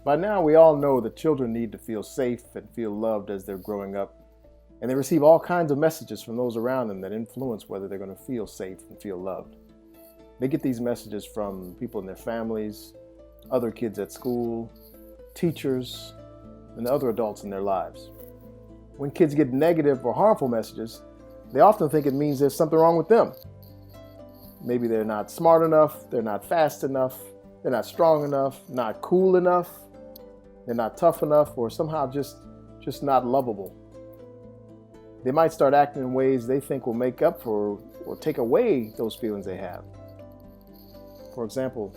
By now, we all know that children need to feel safe and feel loved as they're growing up, and they receive all kinds of messages from those around them that influence whether they're going to feel safe and feel loved. They get these messages from people in their families, other kids at school, teachers, and other adults in their lives. When kids get negative or harmful messages, they often think it means there's something wrong with them. Maybe they're not smart enough, they're not fast enough, they're not strong enough, not cool enough, they're not tough enough, or somehow just not lovable. They might start acting in ways they think will make up for or take away those feelings they have. For example,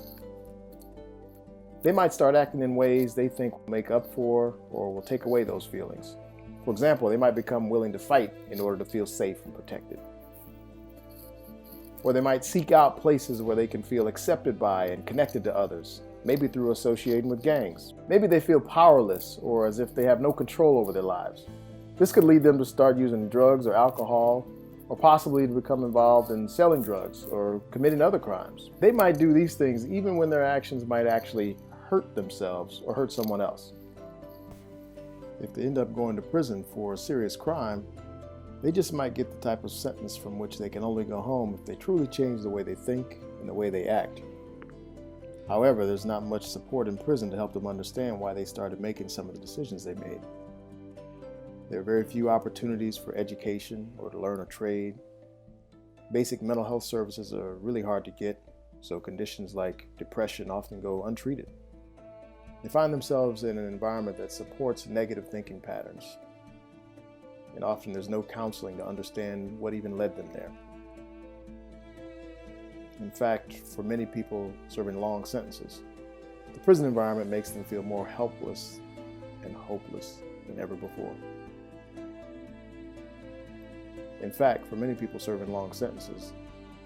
they might start acting in ways they think will make up for or will take away those feelings. For example, they might become willing to fight in order to feel safe and protected. Or they might seek out places where they can feel accepted by and connected to others, maybe through associating with gangs. Maybe they feel powerless or as if they have no control over their lives. This could lead them to start using drugs or alcohol, or possibly to become involved in selling drugs or committing other crimes. They might do these things even when their actions might actually hurt themselves or hurt someone else. If they end up going to prison for a serious crime, they just might get the type of sentence from which they can only go home if they truly change the way they think and the way they act. However, there's not much support in prison to help them understand why they started making some of the decisions they made. There are very few opportunities for education or to learn a trade. Basic mental health services are really hard to get, so conditions like depression often go untreated. They find themselves in an environment that supports negative thinking patterns, and often there's no counseling to understand what even led them there. In fact, for many people serving long sentences, the prison environment makes them feel more helpless and hopeless than ever before. In fact, for many people serving long sentences,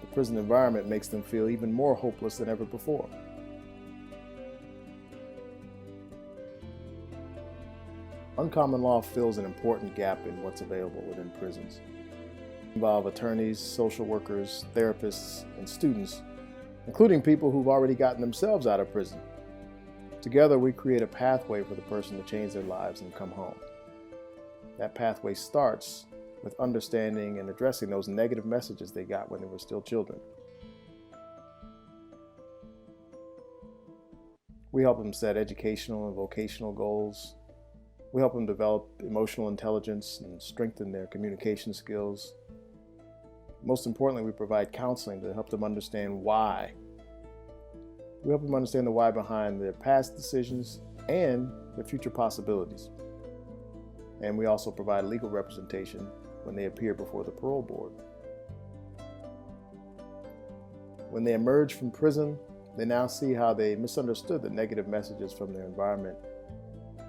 the prison environment makes them feel even more hopeless than ever before. Uncommon law fills an important gap in what's available within prisons. They involve attorneys, social workers, therapists, and students, including people who've already gotten themselves out of prison. Together, we create a pathway for the person to change their lives and come home. That pathway starts with understanding and addressing those negative messages they got when they were still children. We help them set educational and vocational goals. We help them develop emotional intelligence and strengthen their communication skills. Most importantly, we provide counseling to help them understand why. We help them understand the why behind their past decisions and their future possibilities. And we also provide legal representation when they appear before the parole board. When they emerge from prison, they now see how they misunderstood the negative messages from their environment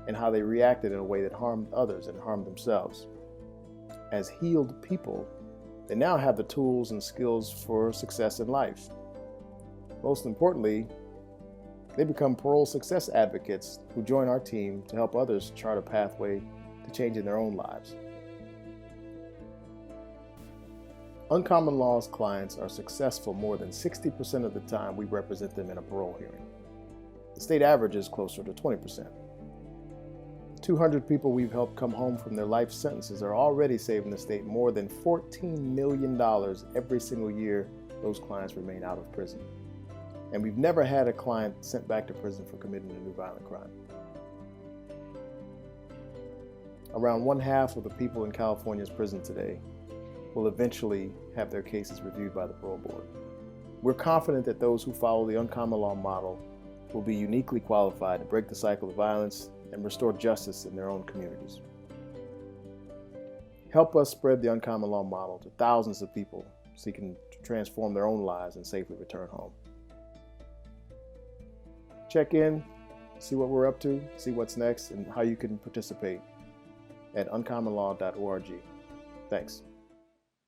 and how they reacted in a way that harmed others and harmed themselves. As healed people, they now have the tools and skills for success in life. Most importantly, they become parole success advocates who join our team to help others chart a pathway to changing their own lives. Uncommon Law's clients are successful more than 60% of the time we represent them in a parole hearing. The state average is closer to 20%. 200 people we've helped come home from their life sentences are already saving the state more than $14 million every single year those clients remain out of prison. And we've never had a client sent back to prison for committing a new violent crime. Around 1/2 of the people in California's prison today will eventually have their cases reviewed by the parole board. We're confident that those who follow the Uncommon Law model will be uniquely qualified to break the cycle of violence and restore justice in their own communities. Help us spread the Uncommon Law model to thousands of people seeking to transform their own lives and safely return home. Check in, see what we're up to, see what's next, and how you can participate at uncommonlaw.org. Thanks.